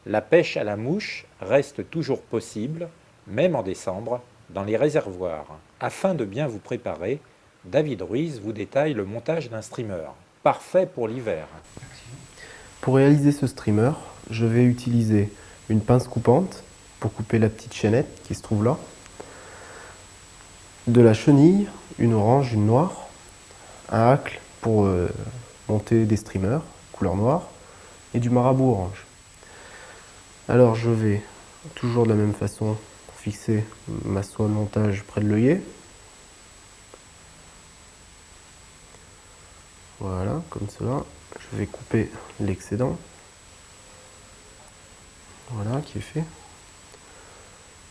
La pêche à la mouche reste toujours possible, même en décembre, dans les réservoirs. Afin de bien vous préparer, David Ruiz vous détaille le montage d'un streamer. Parfait pour l'hiver. Pour réaliser ce streamer, je vais utiliser une pince coupante pour couper la petite chaînette qui se trouve là, de la chenille, une orange, une noire, un hacle pour monter des streamers couleur noire et du marabout orange. Alors je vais toujours de la même façon fixer ma soie de montage près de l'œillet. Voilà, comme cela. Je vais couper l'excédent. Voilà, qui est fait.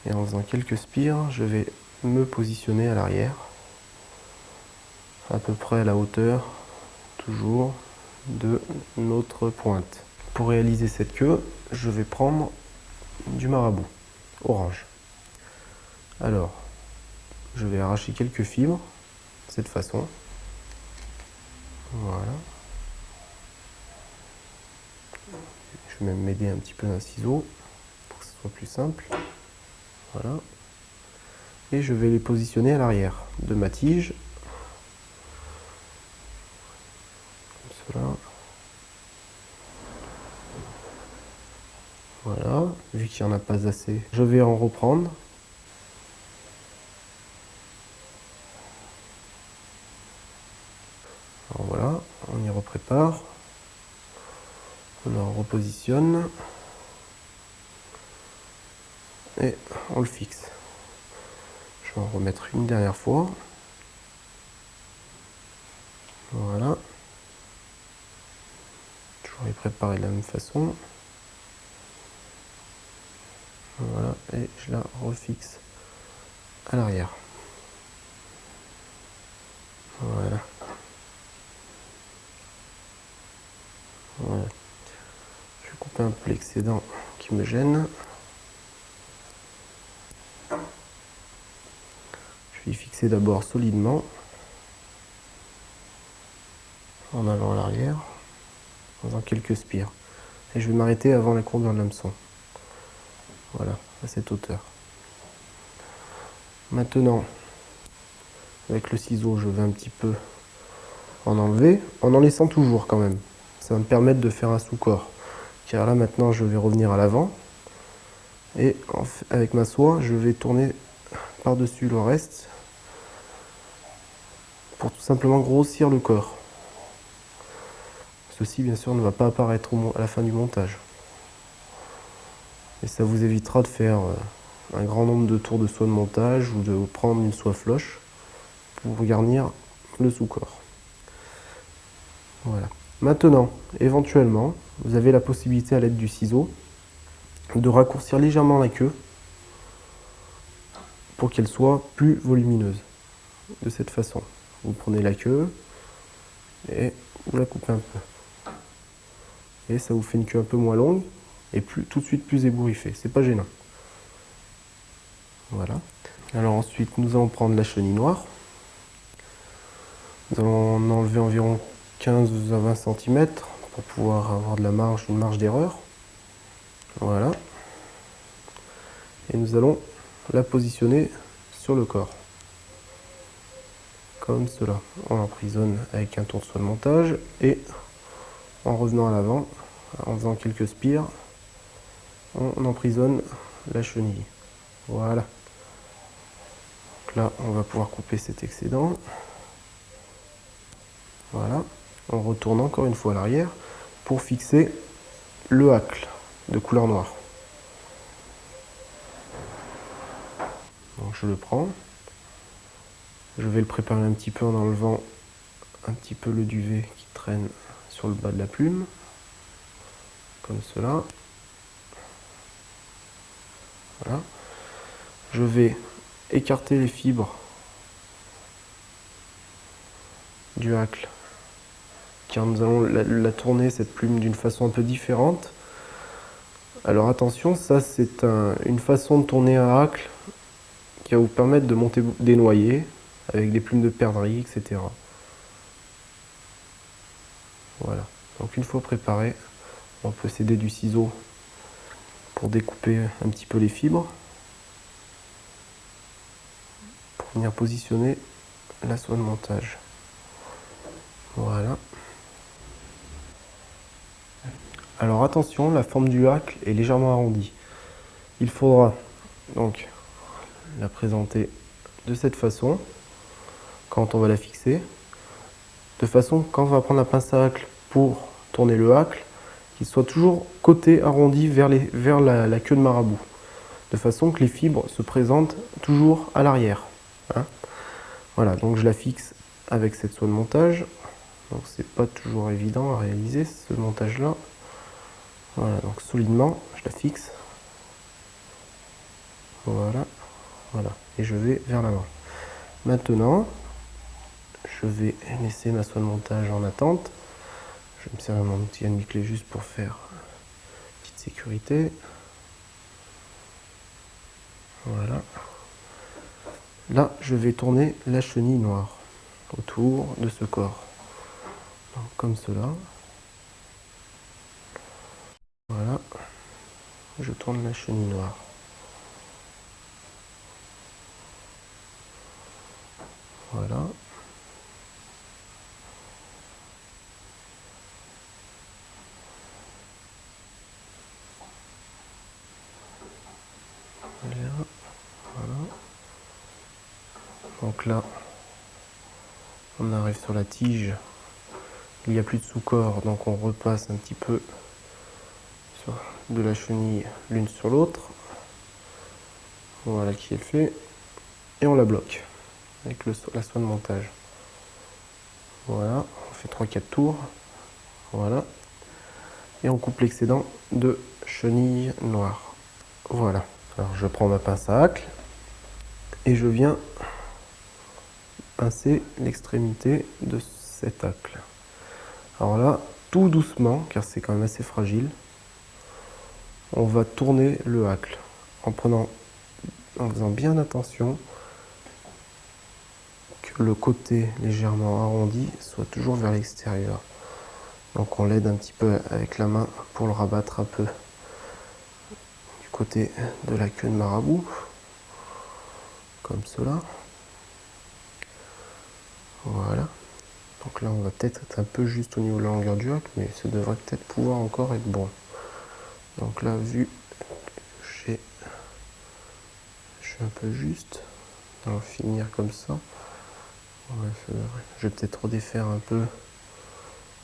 Et en faisant quelques spires, je vais me positionner à l'arrière, à peu près à la hauteur, toujours, de notre pointe. Pour réaliser cette queue, je vais prendre du marabout orange. Alors, je vais arracher quelques fibres, de cette façon. Voilà. Je vais même m'aider un petit peu d'un ciseau pour que ce soit plus simple. Voilà. Et je vais les positionner à l'arrière de ma tige. Comme cela. Voilà. Vu qu'il n'y en a pas assez, je vais en reprendre. Alors voilà, on y reprépare. On en repositionne. Et on le fixe. Je vais en remettre une dernière fois. Voilà. Toujours les préparer de la même façon. Voilà, et je la refixe à l'arrière. Voilà. Voilà. Je vais couper un peu l'excédent qui me gêne. Je vais y fixer d'abord solidement, en allant à l'arrière, en faisant quelques spires. Et je vais m'arrêter avant la courbure de l'hameçon. Voilà, à cette hauteur. Maintenant, avec le ciseau, je vais un petit peu en enlever, en laissant toujours quand même. Ça va me permettre de faire un sous-corps. Car là, maintenant, je vais revenir à l'avant. Et avec ma soie, je vais tourner par-dessus le reste pour tout simplement grossir le corps. Ceci, bien sûr, ne va pas apparaître à la fin du montage. Et ça vous évitera de faire un grand nombre de tours de soie de montage ou de prendre une soie floche pour garnir le sous-corps. Voilà. Maintenant, éventuellement, vous avez la possibilité à l'aide du ciseau de raccourcir légèrement la queue pour qu'elle soit plus volumineuse. De cette façon, vous prenez la queue et vous la coupez un peu. Et ça vous fait une queue un peu moins longue et tout de suite plus ébouriffée. C'est pas gênant. Voilà. Alors ensuite, nous allons prendre la chenille noire. Nous allons en enlever environ 15 à 20 cm pour pouvoir avoir de la marge, une marge d'erreur. Voilà. Et nous allons la positionner sur le corps. Comme cela. On l'emprisonne avec un tour de soie de montage et en revenant à l'avant, en faisant quelques spires, on emprisonne la chenille. Voilà. Donc là, on va pouvoir couper cet excédent. Voilà. On retourne encore une fois à l'arrière pour fixer le hacle de couleur noire. Donc je le prends. Je vais le préparer un petit peu en enlevant un petit peu le duvet qui traîne sur le bas de la plume. Comme cela. Voilà. Je vais écarter les fibres du hacle car nous allons la tourner cette plume d'une façon un peu différente. Alors attention, ça c'est une façon de tourner un hacle qui va vous permettre de monter des noyers avec des plumes de perdrix, etc. Voilà. Donc une fois préparé, on peut s'aider du ciseau pour découper un petit peu les fibres, pour venir positionner la soie de montage. Voilà. Alors attention, la forme du hacle est légèrement arrondie. Il faudra donc la présenter de cette façon quand on va la fixer. De façon, quand on va prendre la pince à hacle pour tourner le hacle, qu'il soit toujours côté arrondi vers la queue de marabout. De façon que les fibres se présentent toujours à l'arrière. Hein. Voilà, donc je la fixe avec cette soie de montage. Donc c'est pas toujours évident à réaliser ce montage là. Voilà, donc solidement je la fixe. Voilà, voilà, et je vais vers l'avant. Maintenant, je vais laisser ma soie de montage en attente. Je vais me servir mon outil à demi-clé juste pour faire une petite sécurité. Voilà. Là, je vais tourner la chenille noire autour de ce corps. Donc, comme cela. Voilà. Je tourne la chenille noire. Voilà. Voilà. Donc là, on arrive sur la tige. Il n'y a plus de sous-corps, donc on repasse un petit peu de la chenille l'une sur l'autre. Voilà qui est fait. Et on la bloque avec la soie de montage. Voilà, on fait 3-4 tours. Voilà. Et on coupe l'excédent de chenille noire. Voilà. Alors je prends ma pince à hacle et je viens pincer l'extrémité de cet hacle. Alors là, tout doucement, car c'est quand même assez fragile, on va tourner le hacle en faisant bien attention que le côté légèrement arrondi soit toujours vers l'extérieur. Donc on l'aide un petit peu avec la main pour le rabattre un peu du côté de la queue de marabout, comme cela. Voilà. Donc là on va peut-être être un peu juste au niveau de la longueur du hacle, mais ça devrait peut-être pouvoir encore être bon. Donc là, vu que je suis un peu juste, on va finir comme ça. Ouais, je vais peut-être redéfaire un peu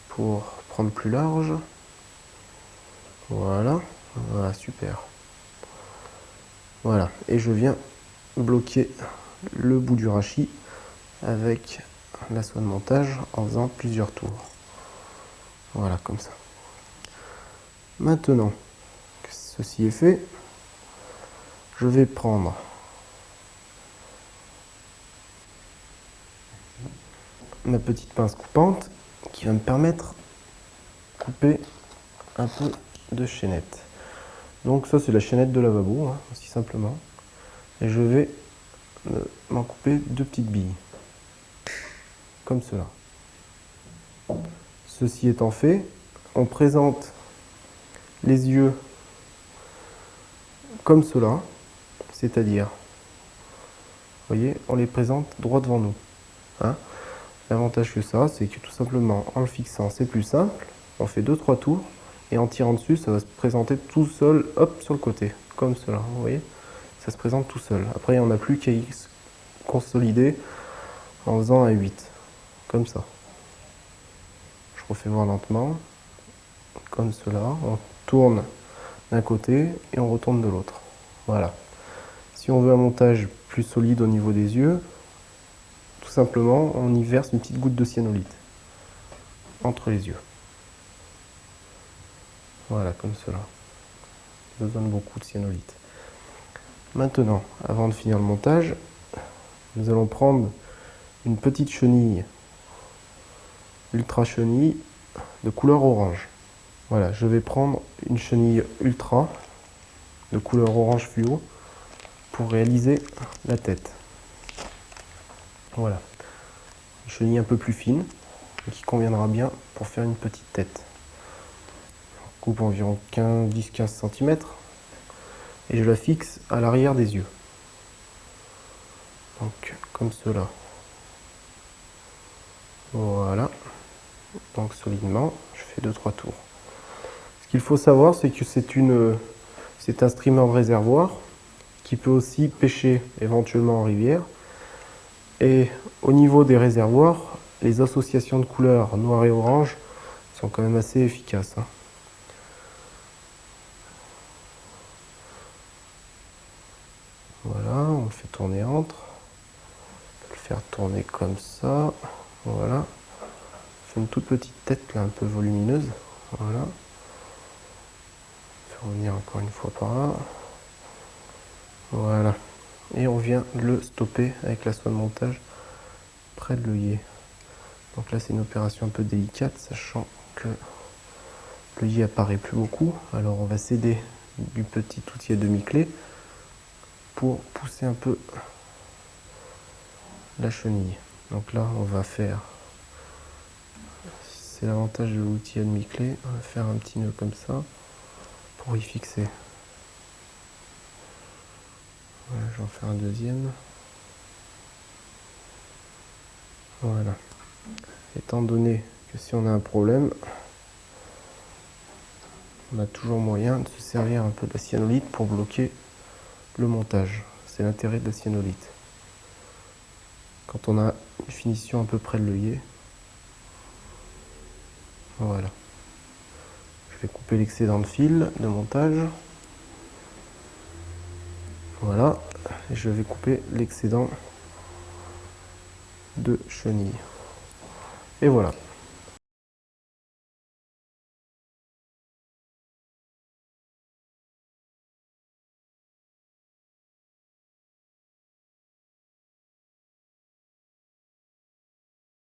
pour prendre plus large. Voilà, voilà, super. Voilà, et je viens bloquer le bout du rachis avec la soie de montage en faisant plusieurs tours. Voilà, comme ça. Maintenant que ceci est fait, je vais prendre ma petite pince coupante qui va me permettre de couper un peu de chaînette. Donc ça c'est la chaînette de lavabo, hein, aussi simplement. Et je vais m'en couper 2 petites billes. Comme cela. Ceci étant fait, on présente les yeux comme cela. C'est-à-dire, vous voyez, on les présente droit devant nous. Hein. L'avantage que ça, c'est que tout simplement, en le fixant, c'est plus simple. On fait 2-3 tours. Et en tirant dessus, ça va se présenter tout seul, hop, sur le côté. Comme cela, vous voyez. Ça se présente tout seul. Après, il n'y en a plus qu'à consolider en faisant un 8. Comme ça. Je refais voir lentement. Comme cela. On tourne d'un côté et on retourne de l'autre. Voilà. Si on veut un montage plus solide au niveau des yeux, tout simplement, on y verse une petite goutte de cyanolite entre les yeux. Voilà, comme cela. Besoin de beaucoup de cyanolite. Maintenant, avant de finir le montage, nous allons prendre une petite chenille, ultra chenille, de couleur orange. Voilà, je vais prendre une chenille ultra de couleur orange fluo pour réaliser la tête. Voilà, une chenille un peu plus fine qui conviendra bien pour faire une petite tête. On coupe environ 10-15 cm et je la fixe à l'arrière des yeux. Donc comme cela. Voilà. Donc solidement, je fais 2-3 tours. Ce qu'il faut savoir, c'est que c'est un streamer de réservoir qui peut aussi pêcher éventuellement en rivière. Et au niveau des réservoirs, les associations de couleurs noir et orange sont quand même assez efficaces. Voilà, on le fait tourner entre. On peut le faire tourner comme ça. Voilà. On fait une toute petite tête là, un peu volumineuse. Voilà. On fait revenir encore une fois par là. Voilà. Et on vient le stopper avec la soie de montage près de l'œillet. Donc là c'est une opération un peu délicate, sachant que l'œillet apparaît plus beaucoup. Alors on va s'aider du petit outil à demi-clé pour pousser un peu la chenille. Donc là on va faire, c'est l'avantage de l'outil à demi-clé, on va faire un petit nœud comme ça pour y fixer. Voilà, j'en fais un deuxième. Voilà. Étant donné que si on a un problème, on a toujours moyen de se servir un peu de la cyanolite pour bloquer le montage. C'est l'intérêt de la cyanolite. Quand on a une finition à peu près de l'œillet, voilà. Je vais couper l'excédent de fil de montage. Voilà. Et je vais couper l'excédent de chenille. Et voilà.